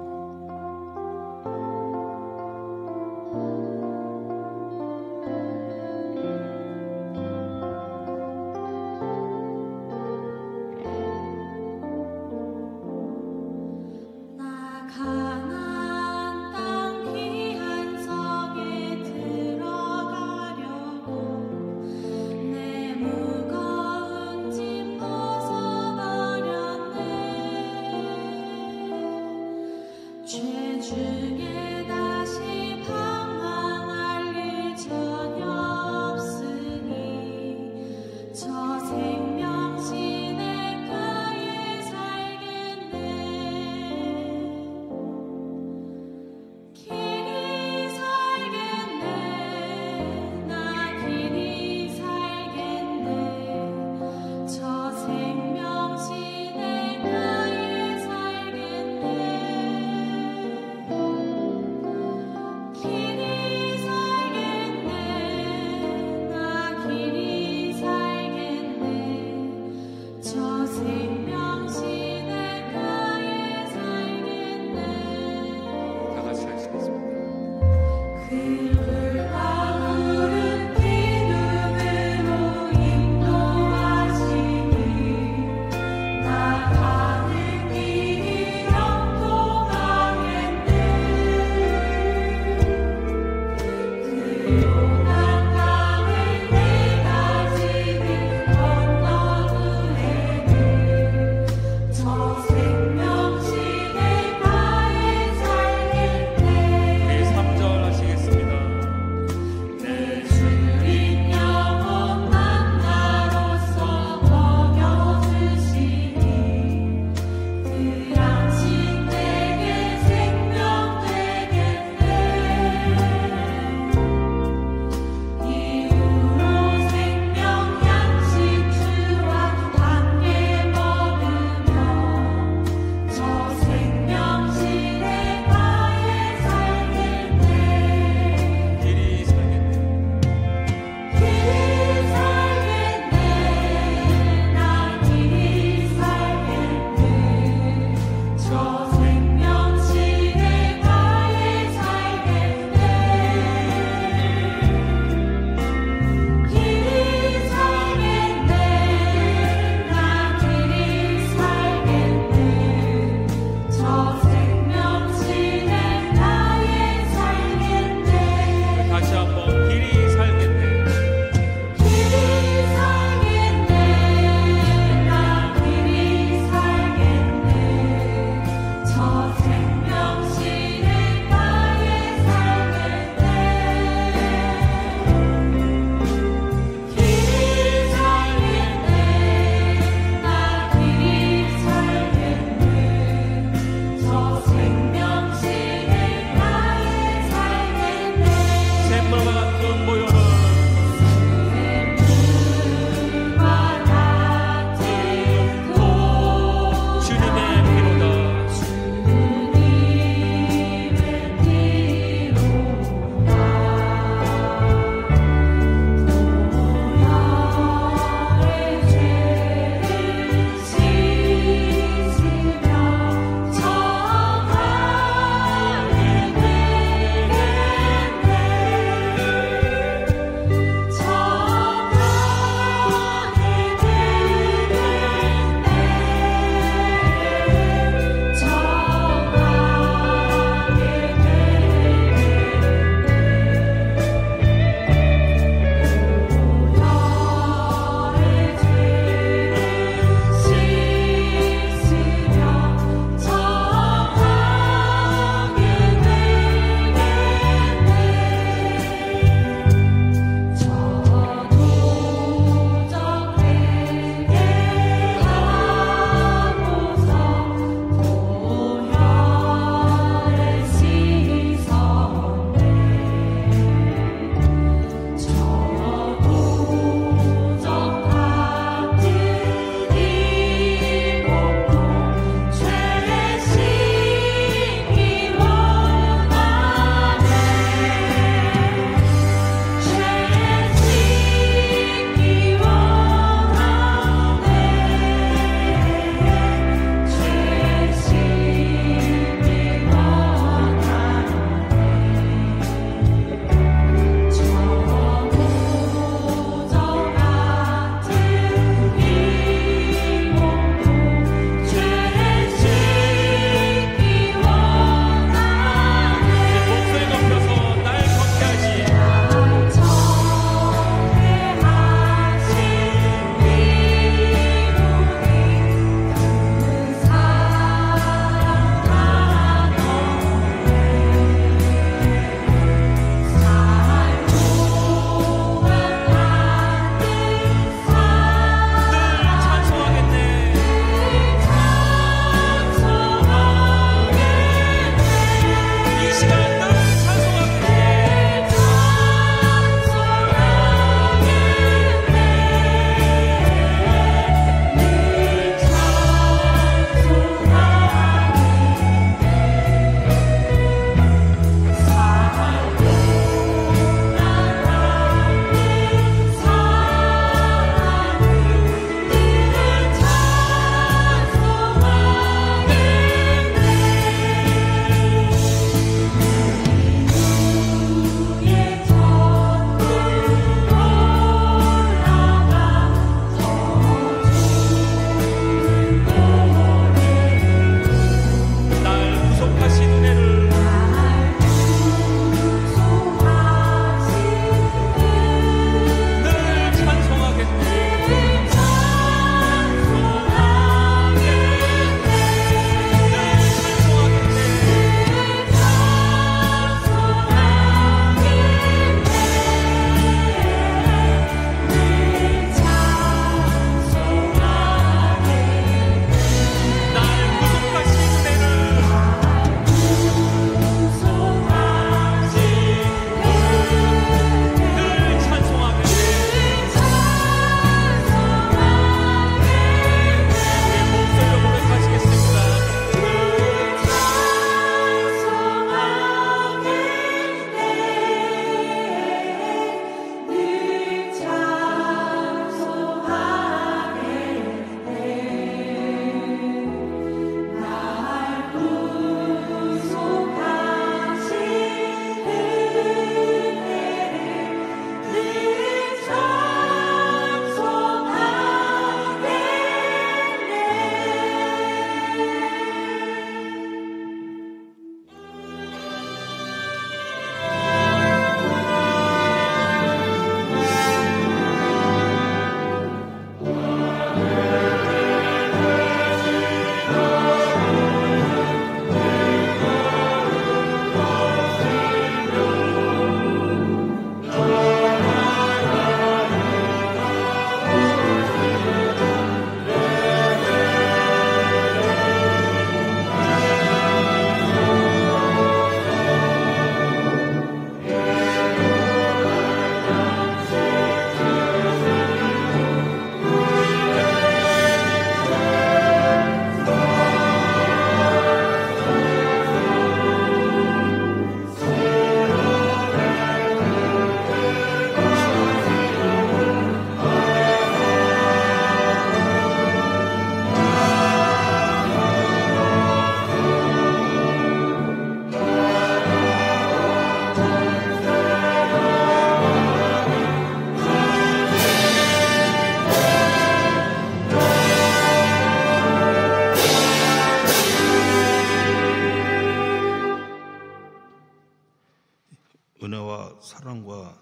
은혜와 사랑과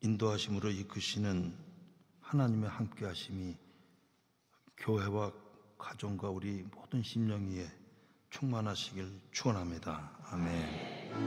인도하심으로 이끄시는 하나님의 함께하심이 교회와 가정과 우리 모든 심령 위에 충만하시길 축원합니다. 아멘.